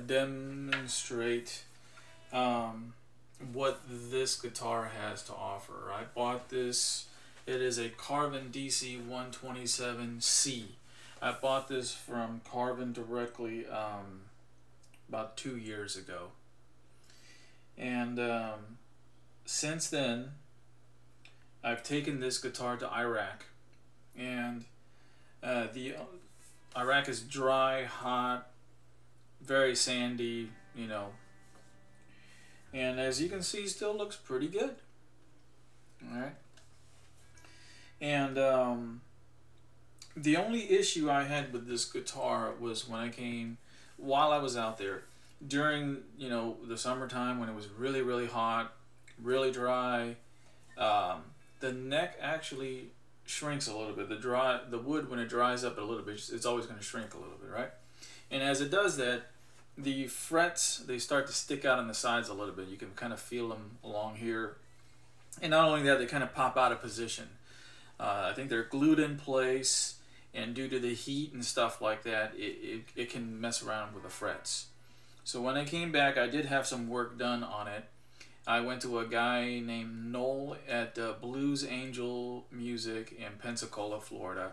demonstrate what this guitar has to offer. I bought this. It is a Carvin DC 127C. I bought this from Carvin directly about 2 years ago. And since then, I've taken this guitar to Iraq. And the Iraq is dry, hot, very sandy, you know. And as you can see, still looks pretty good. Alright. And the only issue I had with this guitar was while I was out there, during, you know, the summertime when it was really, really hot, really dry, the neck actually shrinks a little bit. The wood, when it dries up a little bit, it's always going to shrink a little bit, right? And as it does that, the frets, they start to stick out on the sides a little bit. You can kind of feel them along here. And not only that, they kind of pop out of position. I think they're glued in place, and due to the heat and stuff like that, it can mess around with the frets. So when I came back, I did have some work done on it. I went to a guy named Noel at Blues Angel Music in Pensacola, Florida.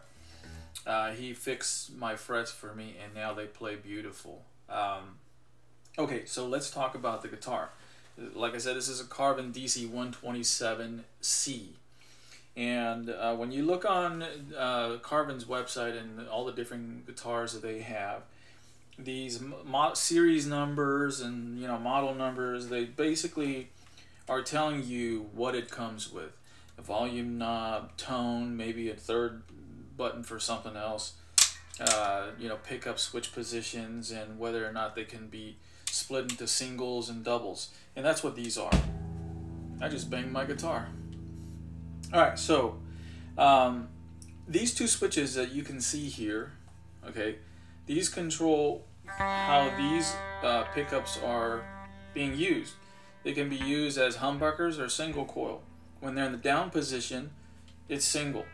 He fixed my frets for me, and now they play beautiful. Okay, so let's talk about the guitar. Like I said, this is a Carvin DC 127C. And when you look on Carvin's website and all the different guitars that they have, these series numbers and, you know, model numbers, they basically are telling you what it comes with. A volume knob, tone, maybe a third button for something else, you know, pickup switch positions, and whether or not they can be split into singles and doubles. And that's what these are. I just banged my guitar. Alright, so these two switches that you can see here, okay, these control how these pickups are being used. They can be used as humbuckers or single coil. When they're in the down position, it's single,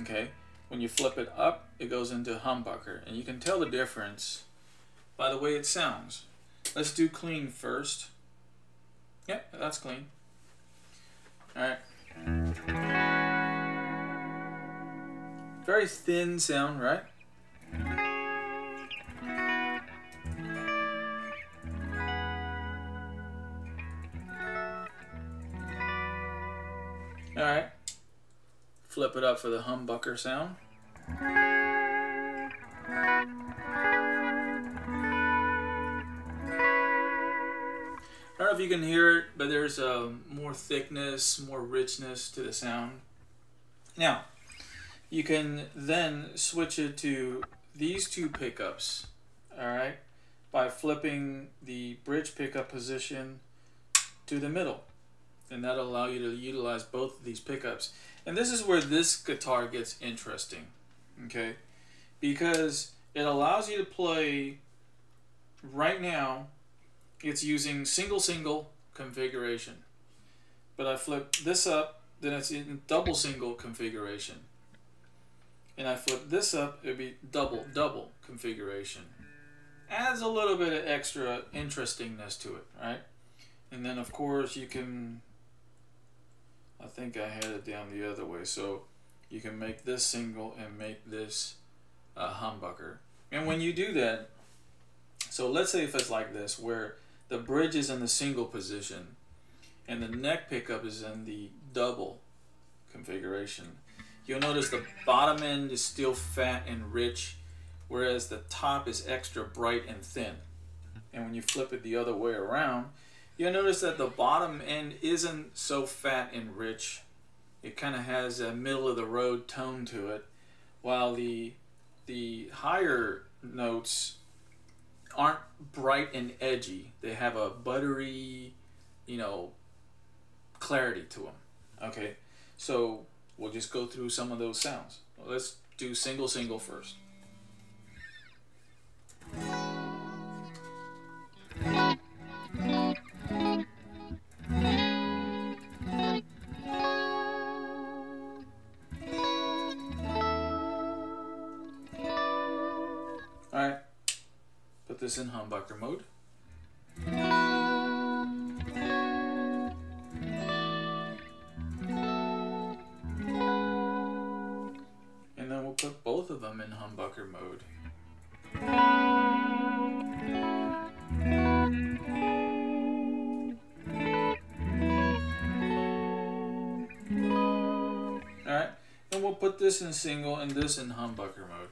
okay? When you flip it up, it goes into humbucker. And you can tell the difference by the way it sounds. Let's do clean first. Yep, that's clean. Alright. Very thin sound, right? Alright. Flip it up for the humbucker sound. I don't know if you can hear it, but there's more thickness, more richness to the sound. Now, you can then switch it to these two pickups, alright, by flipping the bridge pickup position to the middle. And that'll allow you to utilize both of these pickups. And this is where this guitar gets interesting, okay? Because it allows you to play, right now, it's using single configuration. But I flip this up, then it's in double single configuration. And I flip this up, it'd be double configuration. Adds a little bit of extra interestingness to it, right? And then of course you can, I think I had it down the other way, so you can make this single and make this humbucker. And when you do that, so let's say if it's like this, where the bridge is in the single position and the neck pickup is in the double configuration, you'll notice the bottom end is still fat and rich, whereas the top is extra bright and thin. And when you flip it the other way around, you'll notice that the bottom end isn't so fat and rich. It kind of has a middle of the road tone to it, while the higher notes aren't bright and edgy. They have a buttery, you know, clarity to them. Okay, so we'll just go through some of those sounds. Well, let's do single first. Alright, put this in humbucker mode. both of them in humbucker mode. Alright, and we'll put this in single and this in humbucker mode.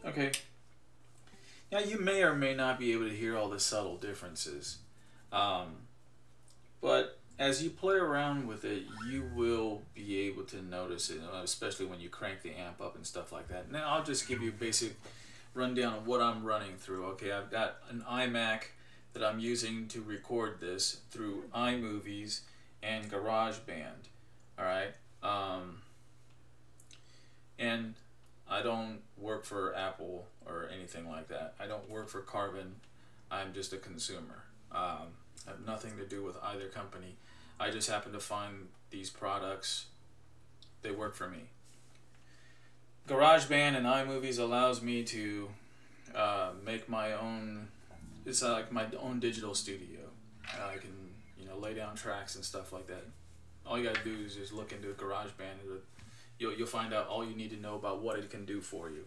Okay, now you may or may not be able to hear all the subtle differences, but as you play around with it, you will be able to notice it, especially when you crank the amp up and stuff like that. Now I'll just give you a basic rundown of what I'm running through. Okay, I've got an iMac that I'm using to record this through iMovies and Garageband. Alright, and I don't work for Apple or anything like that. I don't work for Carvin. I'm just a consumer. I have nothing to do with either company. I just happen to find these products. They work for me. GarageBand and iMovies allows me to make my own. It's like my own digital studio. I can, lay down tracks and stuff like that. All you gotta do is just look into GarageBand. You'll find out all you need to know about what it can do for you.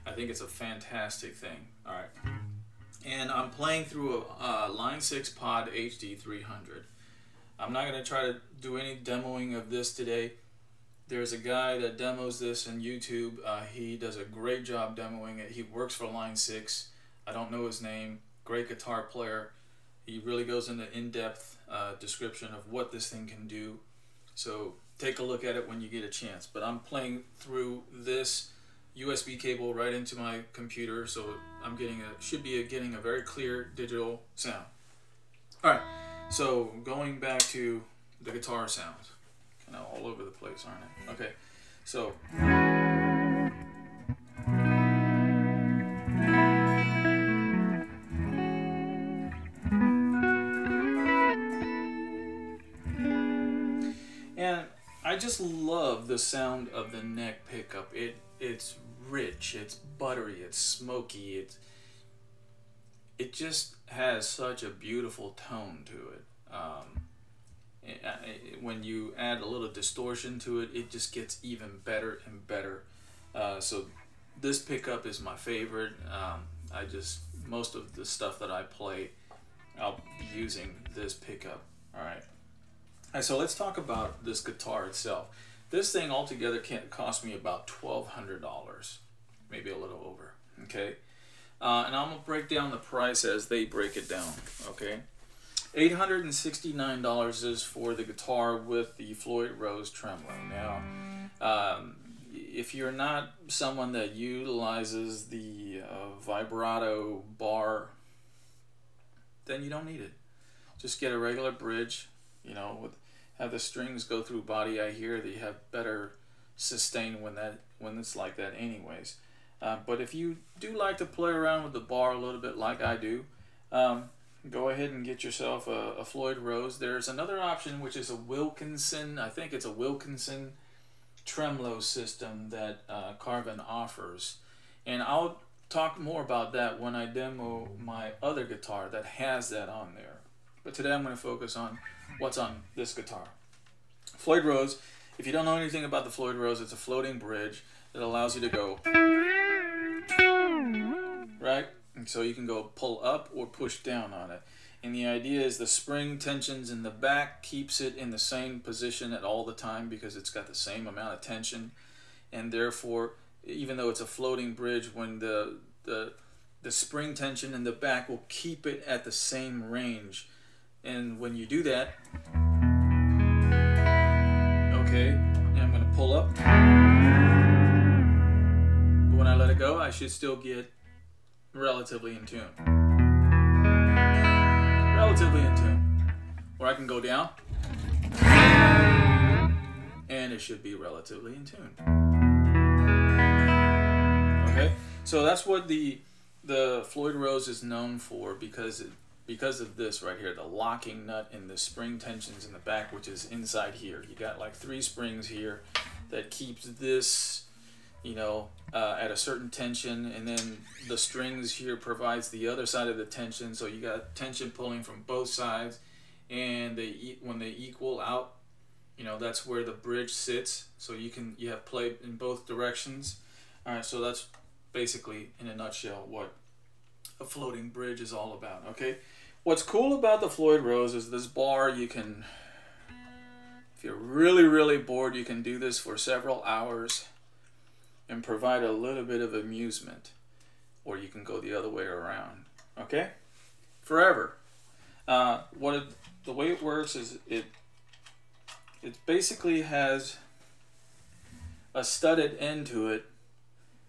I think it's a fantastic thing. All right, and I'm playing through a Line 6 Pod HD 300. I'm not going to try to do any demoing of this today. There's a guy that demos this on YouTube. He does a great job demoing it. He works for Line 6. I don't know his name. Great guitar player. He really goes into in-depth description of what this thing can do. So take a look at it when you get a chance. But I'm playing through this USB cable right into my computer, so I'm should be getting a very clear digital sound. All right, so going back to the guitar sounds, kind of all over the place, aren't I? Okay, so. And I just love the sound of the neck pickup. It's rich, it's buttery, it's smoky, it just has such a beautiful tone to it. When you add a little distortion to it, it just gets even better and better. So this pickup is my favorite. Most of the stuff that I play, I'll be using this pickup. All right. So let's talk about this guitar itself. This thing altogether cost me about $1,200, maybe a little over. Okay, and I'm gonna break down the price as they break it down. Okay, $869 is for the guitar with the Floyd Rose Tremolo. Now, if you're not someone that utilizes the vibrato bar, then you don't need it. Just get a regular bridge. Have the strings go through body. I hear that you have better sustain when it's like that anyways. But if you do like to play around with the bar a little bit like I do, go ahead and get yourself a Floyd Rose. There's another option, which is a Wilkinson. I think it's a Wilkinson tremolo system that Carvin offers. And I'll talk more about that when I demo my other guitar that has that on there. But today I'm going to focus on what's on this guitar. Floyd Rose, if you don't know anything about the Floyd Rose, it's a floating bridge that allows you to go, right? And so you can go pull up or push down on it. And the idea is the spring tensions in the back keeps it in the same position at all the time because it's got the same amount of tension. And therefore, even though it's a floating bridge, when the spring tension in the back will keep it at the same range. And when you do that, okay, and I'm going to pull up. But when I let it go, I should still get relatively in tune. Relatively in tune. Or I can go down, and it should be relatively in tune. Okay, so that's what the Floyd Rose is known for because of this right here, the locking nut and the spring tensions in the back, which is inside here. You got like 3 springs here that keeps this you know, at a certain tension, and then the strings here provides the other side of the tension, so you got tension pulling from both sides, and when they equal out, you know, that's where the bridge sits, so you have play in both directions. All right, so that's basically in a nutshell what a floating bridge is all about. Okay, what's cool about the Floyd Rose is this bar. You can, if you're really bored, you can do this for several hours and provide a little bit of amusement, or you can go the other way around. Okay, forever. The way it works is it basically has a studded end to it.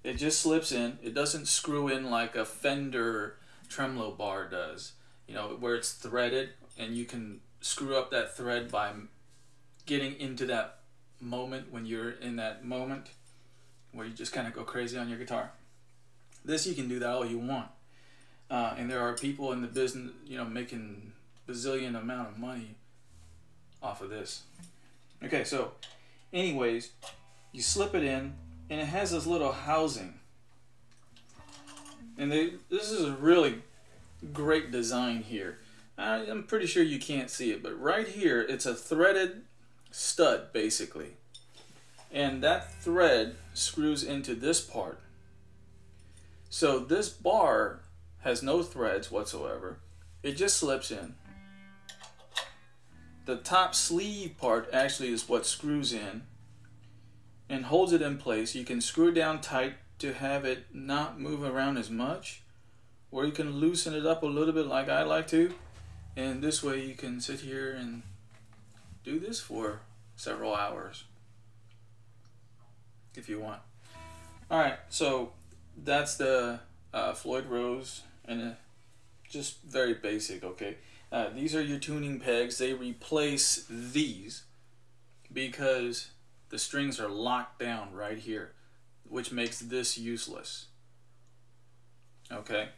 It just slips in. It doesn't screw in like a Fender tremolo bar does, you know, where it's threaded, and you can screw up that thread by getting into that moment when you're in that moment where you just kind of go crazy on your guitar. This, you can do that all you want. And there are people in the business, you know, making bazillion amount of money off of this. Okay, so anyways, you slip it in, and it has this little housing. And this is a really great design here. I'm pretty sure you can't see it, but right here, it's a threaded stud, basically. And that thread screws into this part. So this bar has no threads whatsoever. It just slips in. The top sleeve part actually is what screws in and holds it in place. You can screw it down tight to have it not move around as much, or you can loosen it up a little bit like I like to, and this way you can sit here and do this for several hours if you want. Alright, so that's the Floyd Rose, and just very basic. Okay, these are your tuning pegs. They replace these because the strings are locked down right here, which makes this useless. Okay,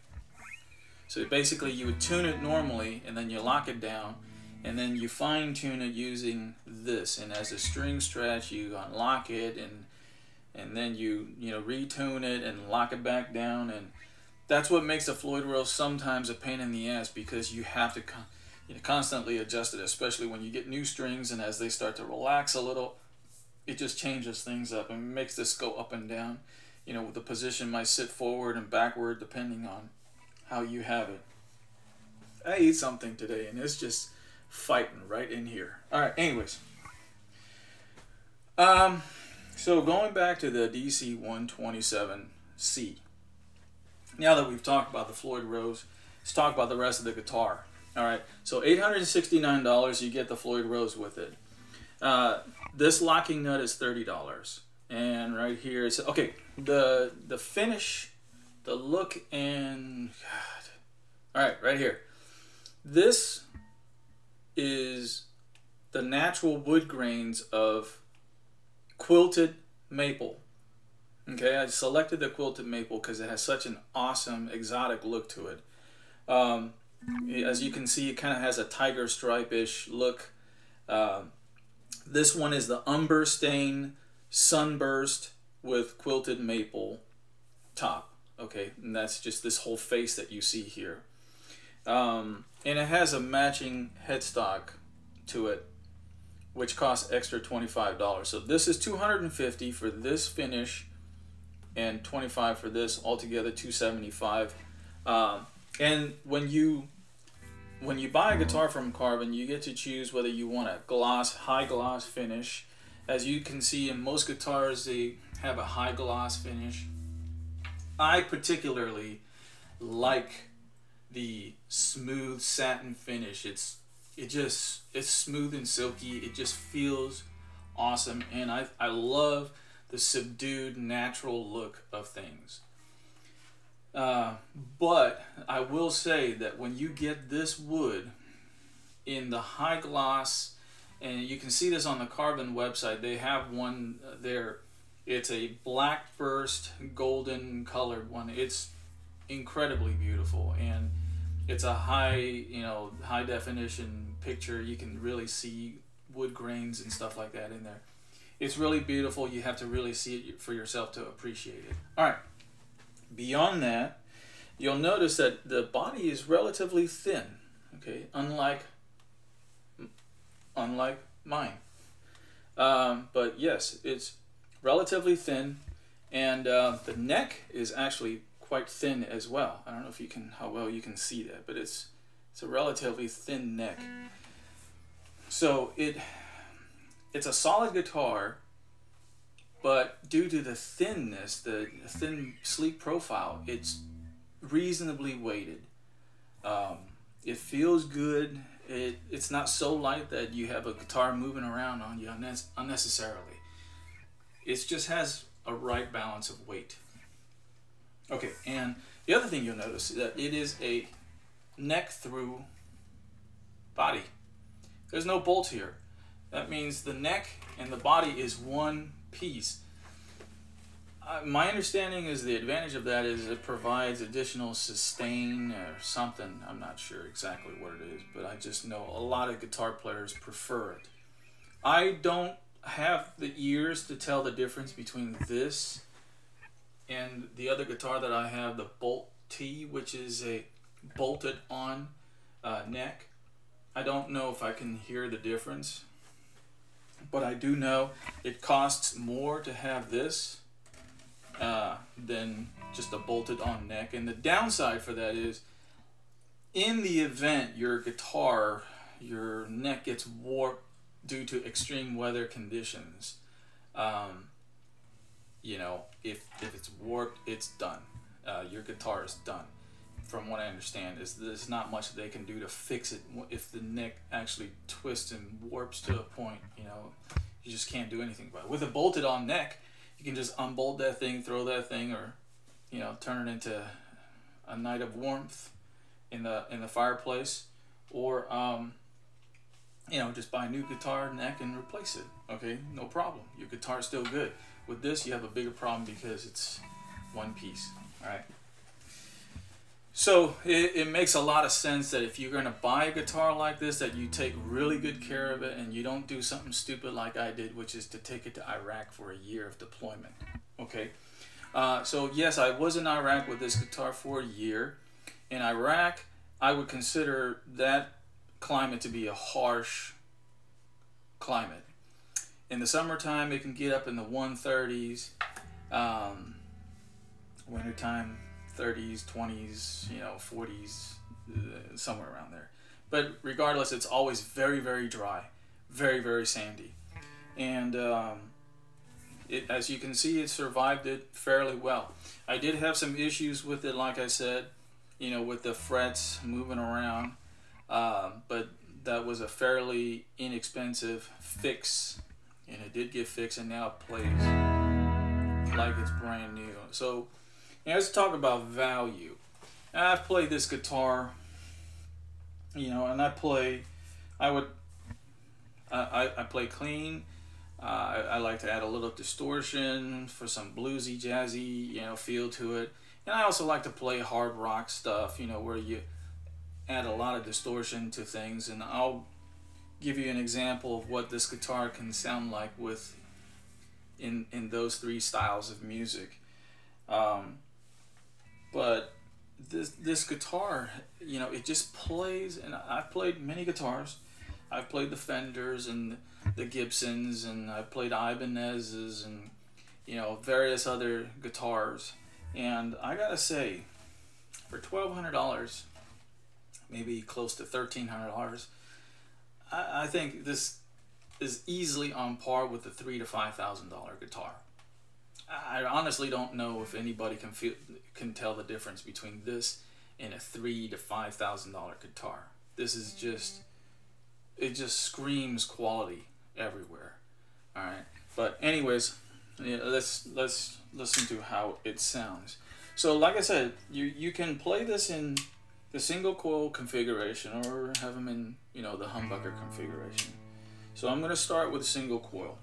so basically you would tune it normally, and then you lock it down, and then you fine tune it using this, and as the strings stretch you unlock it, and then you retune it and lock it back down. And that's what makes the Floyd Rose sometimes a pain in the ass, because you have to constantly adjust it, especially when you get new strings, and as they start to relax a little, it just changes things up and makes this go up and down. You know, the position might sit forward and backward depending on how you have it. I ate something today and it's just fighting right in here. Alright, anyways. So going back to the DC 127C. Now that we've talked about the Floyd Rose, let's talk about the rest of the guitar. Alright, so $869, you get the Floyd Rose with it. This locking nut is $30, and right here it's okay. The finish, the look, and God. All right, right here. This is the natural wood grains of quilted maple. Okay, I selected the quilted maple because it has such an awesome exotic look to it. As you can see, it kind of has a tiger stripe-ish look. This one is the umber stain sunburst with quilted maple top. Okay, and that's just this whole face that you see here. And it has a matching headstock to it, which costs extra $25. So this is $250 for this finish, and $25 for this, altogether $275. And when you buy a guitar from Carvin, you get to choose whether you want a gloss, high gloss finish. As you can see, in most guitars they have a high gloss finish. I particularly like the smooth satin finish. It's smooth and silky. It just feels awesome, and I love the subdued natural look of things. But I will say that when you get this wood in the high gloss, and you can see this on the Carvin website, they have one there. It's a black burst golden colored one. It's incredibly beautiful, and it's a high high definition picture. You can really see wood grains and stuff like that in there. It's really beautiful. You have to really see it for yourself to appreciate it. All right. Beyond that, you'll notice that the body is relatively thin. Okay, unlike mine. But yes, it's relatively thin, and the neck is actually quite thin as well. I don't know if you can, how well you can see that, but it's a relatively thin neck. So it's a solid guitar, but due to the thinness, the thin, sleek profile, it's reasonably weighted. It feels good. It's not so light that you have a guitar moving around on you unnecessarily. It just has a right balance of weight. Okay, and the other thing you'll notice is that it is a neck through body. There's no bolts here. That means the neck and the body is one piece. My understanding is the advantage of that is it provides additional sustain or something. I'm not sure exactly what it is, but I just know a lot of guitar players prefer it. I don't have the ears to tell the difference between this and the other guitar that I have, the Bolt T, which is a bolted on neck. I don't know if I can hear the difference, but I do know it costs more to have this than just a bolted on neck. And the downside for that is, in the event your guitar, your neck gets warped due to extreme weather conditions, you know, if it's warped, it's done. Your guitar is done. From what I understand, is there's not much they can do to fix it. If the neck actually twists and warps to a point, you know, you just can't do anything about it. With a bolted on neck, you can just unbolt that thing, throw that thing, or, you know, turn it into a night of warmth in the fireplace, or you know, just buy a new guitar neck and replace it. Okay, no problem. Your guitar's still good. With this, you have a bigger problem because it's one piece. All right. So it makes a lot of sense that if you're going to buy a guitar like this, that you take really good care of it and you don't do something stupid like I did, which is to take it to Iraq for a year of deployment. Okay. So yes, I was in Iraq with this guitar for a year. In Iraq, I would consider that climate to be a harsh climate. In the summertime, it can get up in the 130s. Wintertime, 30s, 20s, you know, 40s, somewhere around there. But regardless, it's always very, very dry, very, very sandy. And as you can see, it survived it fairly well. I did have some issues with it, like I said, you know, with the frets moving around. But that was a fairly inexpensive fix, and it did get fixed, and now it plays like it's brand new. So, let's talk about value. I've played this guitar, you know, and I play clean. I like to add a little distortion for some bluesy, jazzy, you know, feel to it. And I also like to play hard rock stuff, you know, where you add a lot of distortion to things. And I'll give you an example of what this guitar can sound like with in those three styles of music. But this guitar, you know, it just plays, and I've played many guitars. I've played the Fenders and the Gibsons, and I've played Ibanez's and, you know, various other guitars. And I gotta say, for $1,200, maybe close to $1,300, I think this is easily on par with the $3,000 to $5,000 guitar. I honestly don't know if anybody can tell the difference between this and a $3,000 to $5,000 guitar. This is just, it just screams quality everywhere. All right, but anyways, yeah, let's listen to how it sounds. So like I said, you can play this in the single coil configuration or have them in, you know, the humbucker configuration. So I'm going to start with a single coil.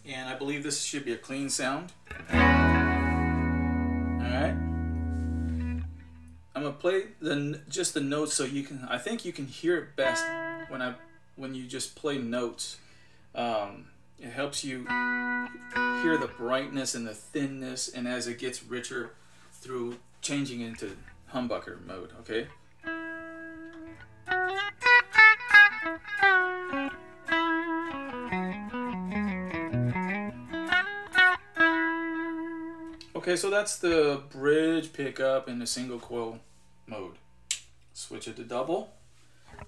And I believe this should be a clean sound. Alright. I'm going to play just the notes so you can, I think you can hear it best when you just play notes. It helps you hear the brightness and the thinness, and as it gets richer through changing into humbucker mode, okay? Okay, so that's the bridge pickup in the single coil mode. Switch it to double,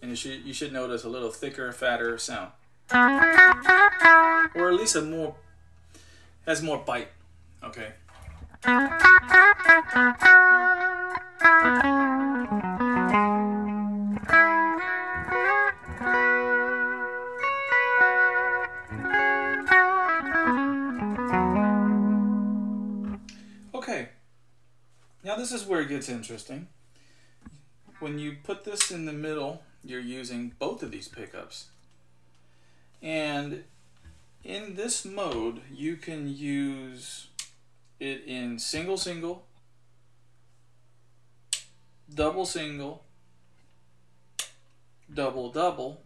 and you should notice a little thicker, fatter sound. Or at least has more bite, okay? Okay, now this is where it gets interesting. When you put this in the middle, you're using both of these pickups. And in this mode, you can use it in single single, double single, double double,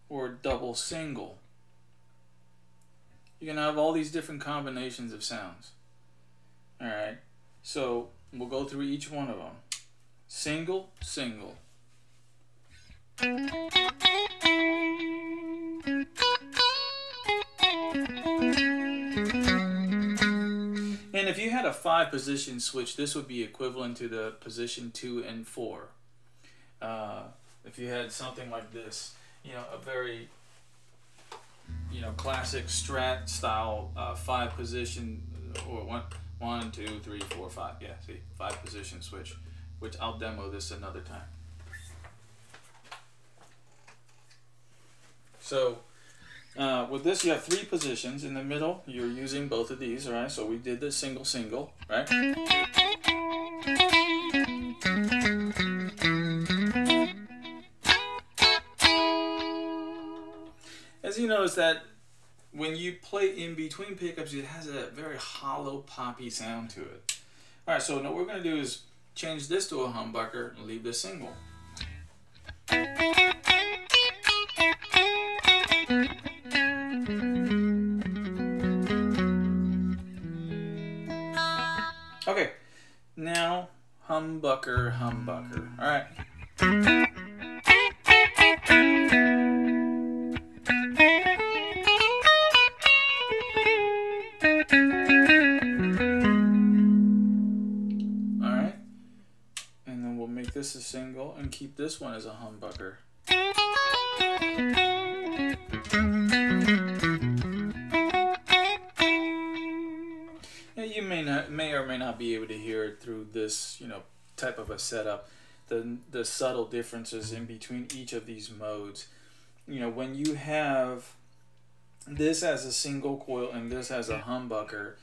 or double single. You can have all these different combinations of sounds. Alright, so we'll go through each one of them. Single, single. And if you had a 5-position switch, this would be equivalent to the position 2 and 4. If you had something like this, you know, a very, you know, classic Strat style 5-position, or 1, 2, 3, 4, 5. Yeah, see, 5-position switch, which I'll demo this another time. So with this, you have 3 positions. In the middle, you're using both of these, right? So we did the single single, right? As you notice that when you play in between pickups, it has a very hollow, poppy sound to it. All right, so what we're going to do is change this to a humbucker and leave this single. Okay, now humbucker, humbucker. All right. This a single and keep this one as a humbucker. Now you may or may not be able to hear it through this, you know, type of a setup. The subtle differences in between each of these modes. You know, when you have this as a single coil and this as a humbucker,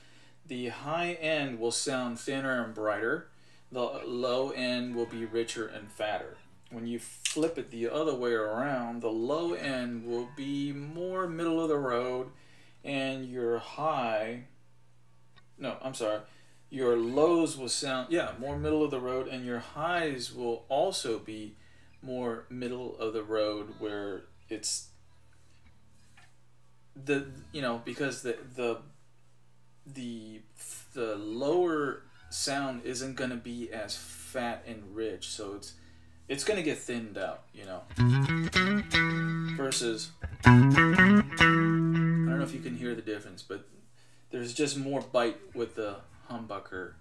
the high end will sound thinner and brighter. The low end will be richer and fatter. When you flip it the other way around, the low end will be more middle of the road, and your your lows will sound, more middle of the road, and your highs will also be more middle of the road, where it's because the lower sound isn't going to be as fat and rich, so it's going to get thinned out, you know, versus, I don't know if you can hear the difference, but there's just more bite with the humbucker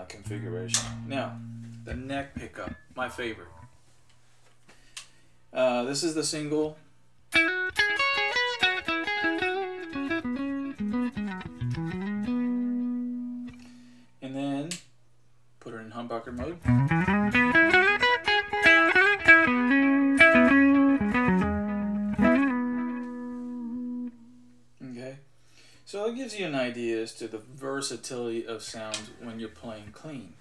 configuration. Now, the neck pickup, my favorite. This is the single. And then put her in humbucker mode. Okay, so it gives you an idea as to the versatility of sounds when you're playing clean.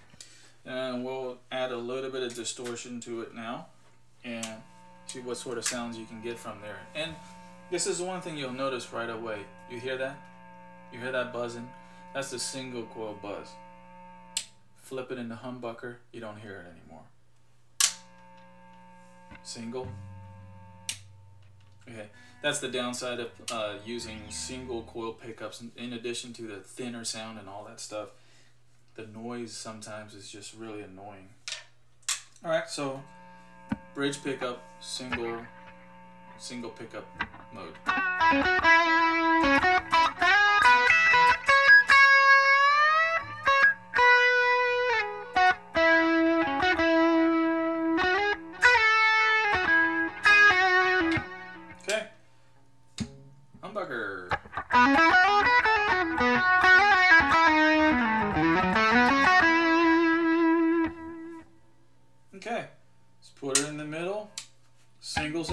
And we'll add a little bit of distortion to it now and see what sort of sounds you can get from there. And this is one thing you'll notice right away. You hear that? You hear that buzzing? That's the single coil buzz. Flip it into humbucker, you don't hear it anymore. Single. Okay, that's the downside of using single coil pickups. In addition to the thinner sound and all that stuff, the noise sometimes is just really annoying. All right, so bridge pickup, single pickup mode. Okay, humbucker. Okay, let's put it in the middle. Single.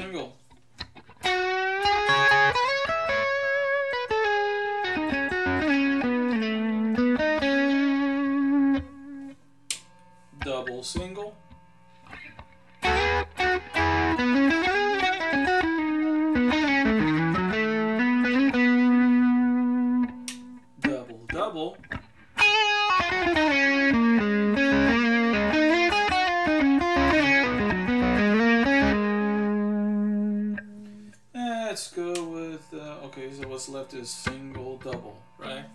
Double single. Double. Let's go with, okay, so what's left is single, double, right?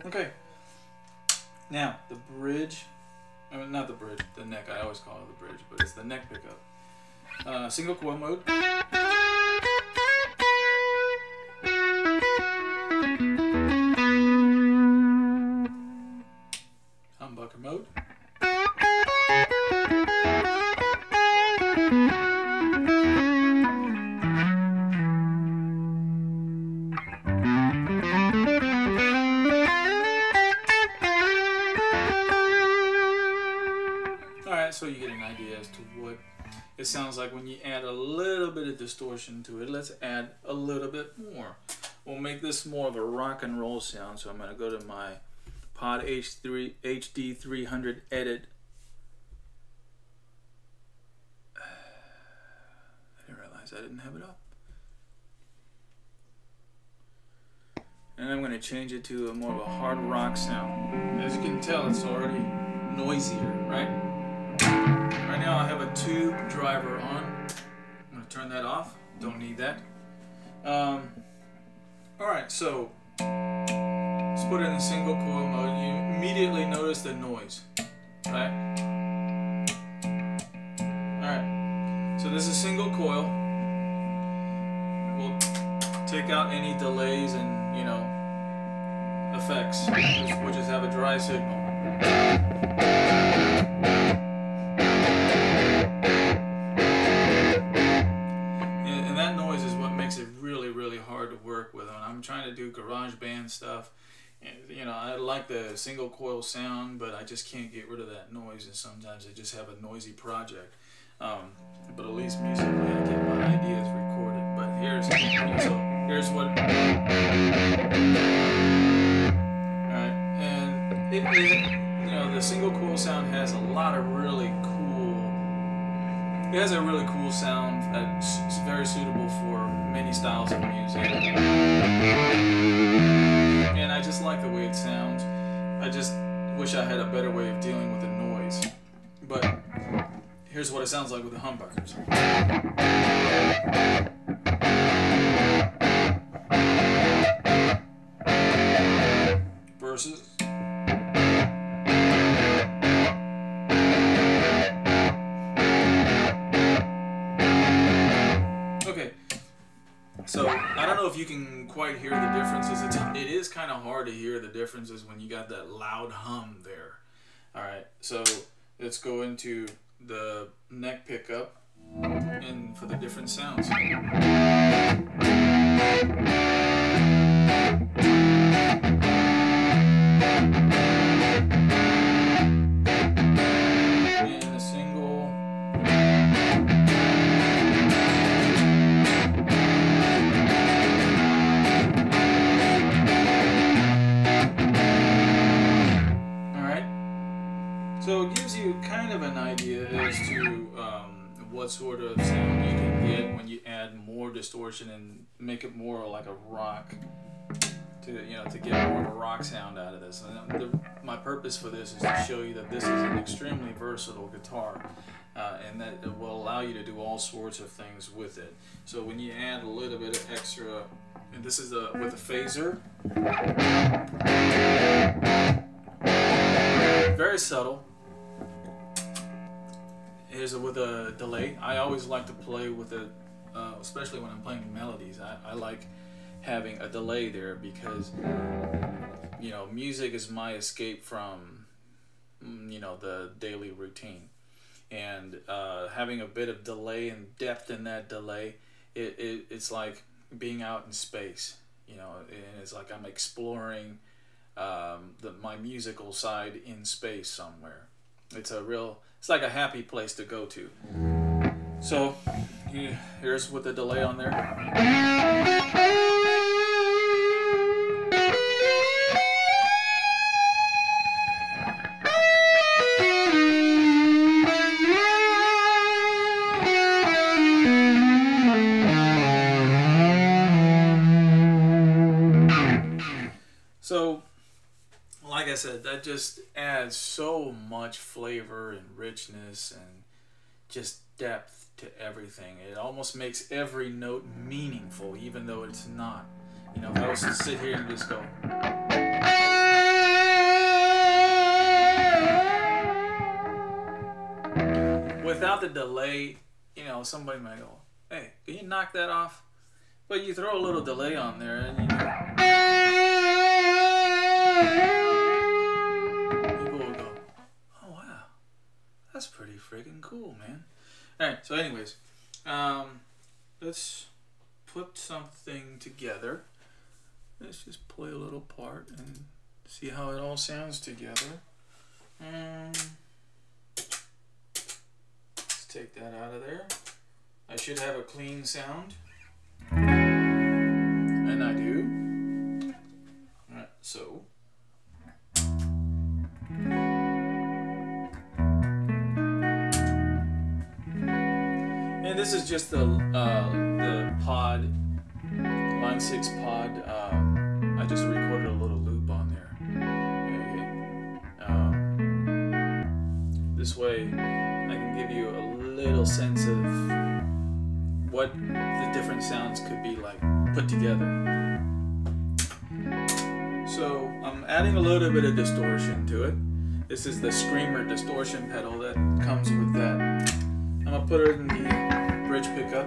Okay, now the bridge, not the bridge, the neck, I always call it the bridge, but it's the neck pickup. Single coil mode. Humbucker mode. Alright, so you get an idea as to what it sounds like when you add a little bit of distortion to it. Let's add a little bit more. We'll make this more of a rock and roll sound. So I'm going to go to my Pod HD 300 edit. I didn't realize I didn't have it up. And I'm going to change it to a more of a hard rock sound. As you can tell, it's already noisier, right? Right now I have a tube driver on. I'm going to turn that off. Don't need that. Alright, so let's put it in the single coil mode. You immediately notice the noise, right? Alright, so this is single coil. We'll take out any delays and, you know, effects. We'll just have a dry signal. And that noise is what makes it really, really hard to work with. When I'm trying to do Garageband stuff, and, you know, I like the single coil sound, but I just can't get rid of that noise, and sometimes I just have a noisy project. But at least musically I get my ideas recorded. But here's what. Alright, and you know, the single coil sound has a lot of really cool. It has a really cool sound that's very suitable for many styles of music. And I just like the way it sounds. I just wish I had a better way of dealing with the noise. But here's what it sounds like with the humbuckers. Versus. Okay, so I don't know if you can quite hear the differences. It is kind of hard to hear the differences when you got that loud hum there. Alright, so let's go into the neck pickup and for the different sounds. And a single. Alright, so it gives you kind of an idea as to what sort of sound you can get when you add more distortion and make it more like a rock to get more of a rock sound out of this. And my purpose for this is to show you that this is an extremely versatile guitar, and that it will allow you to do all sorts of things with it. So when you add a little bit of extra, and this is with a phaser, very subtle. Here's with a delay. I always like to play with it, especially when I'm playing melodies. I like having a delay there because, music is my escape from, the daily routine. And having a bit of delay and depth in that delay, it's like being out in space, and it's like I'm exploring my musical side in space somewhere. It's like a happy place to go to. So here's with the delay on there. So, like I said, that just adds so much flavor and richness and just depth to everything. It almost makes every note meaningful, even though it's not. If I was to sit here and just go, without the delay, somebody might go, "Hey, can you knock that off?" But you throw a little delay on there, and people will go, "Oh wow, that's pretty freaking cool, man." Alright, so anyways, let's put something together. Let's just play a little part and see how it all sounds together. Let's take that out of there. I should have a clean sound. And I do. Alright, so. And this is just the pod, line 6 pod. I just recorded a little loop on there. Okay. This way I can give you a little sense of what the different sounds could be like put together. So I'm adding a little bit of distortion to it. This is the Screamer distortion pedal that comes with that. I'm gonna put it in the bridge pickup.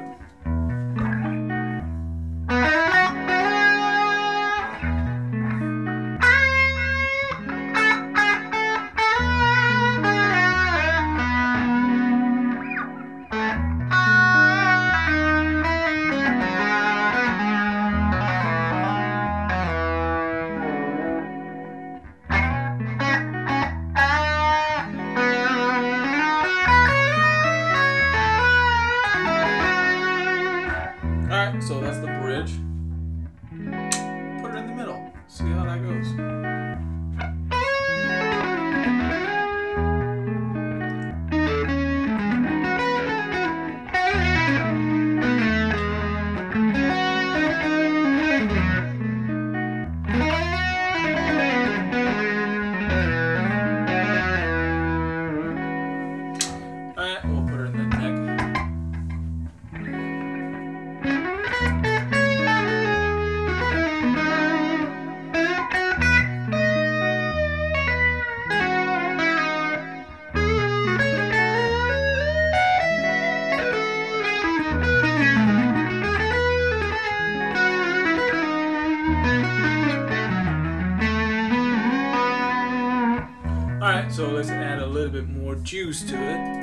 So that's the bridge. Put it in the middle. See how that goes. Alright, we'll put her in the neck. Alright, so let's add a little bit more juice to it.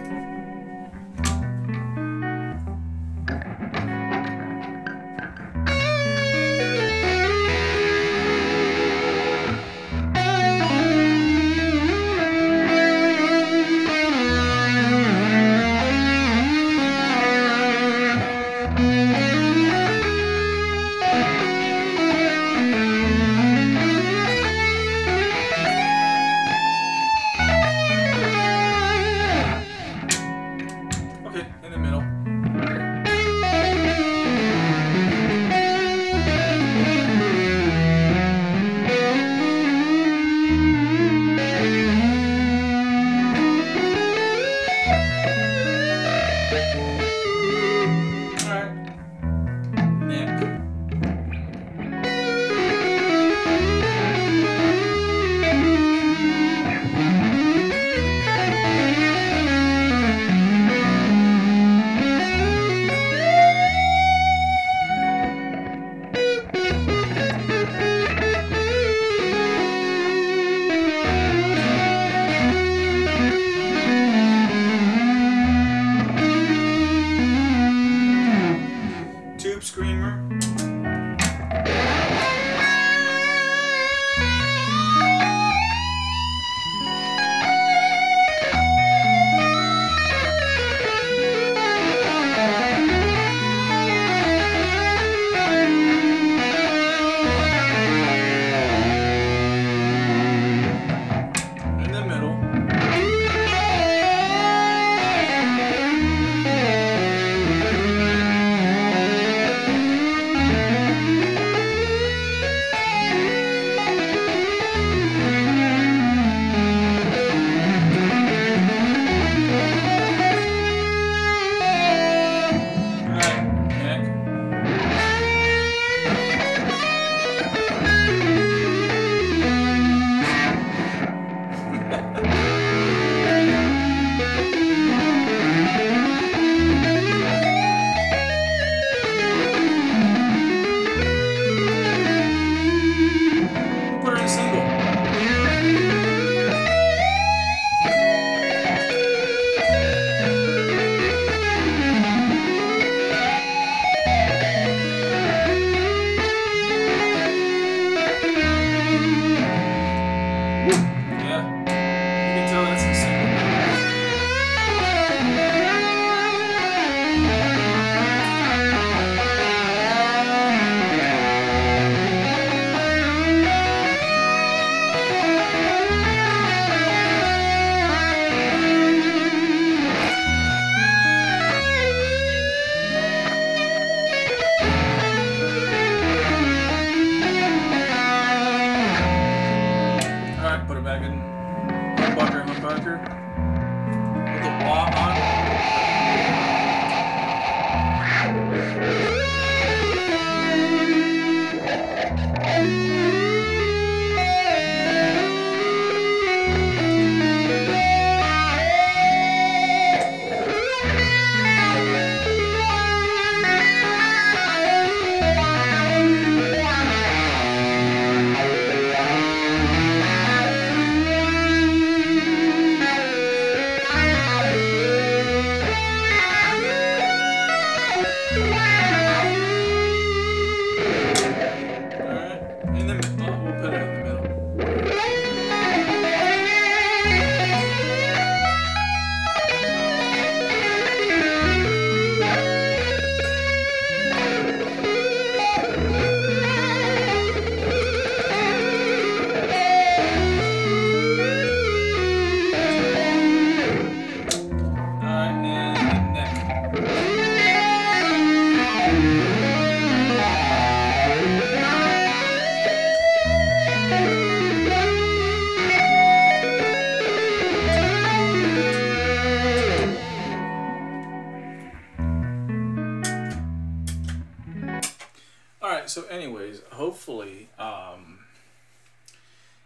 So anyways, hopefully,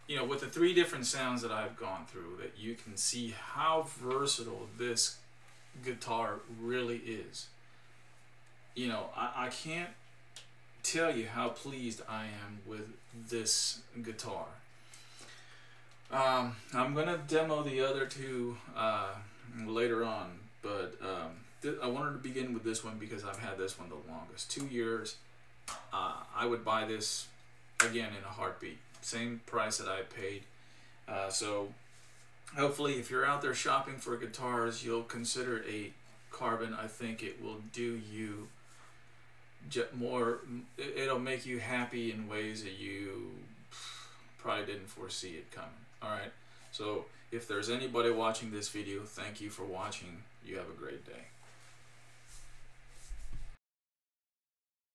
you know, with the 3 different sounds that I've gone through, that you can see how versatile this guitar really is. You know, I can't tell you how pleased I am with this guitar. I'm gonna demo the other 2 later on, but I wanted to begin with this one because I've had this one the longest, 2 years. I would buy this again in a heartbeat, same price that I paid. So hopefully, if you're out there shopping for guitars, you'll consider a Carvin. I think it will do you more. It'll make you happy in ways that you probably didn't foresee it coming. Alright, so if there's anybody watching this video, thank you for watching. You have a great day.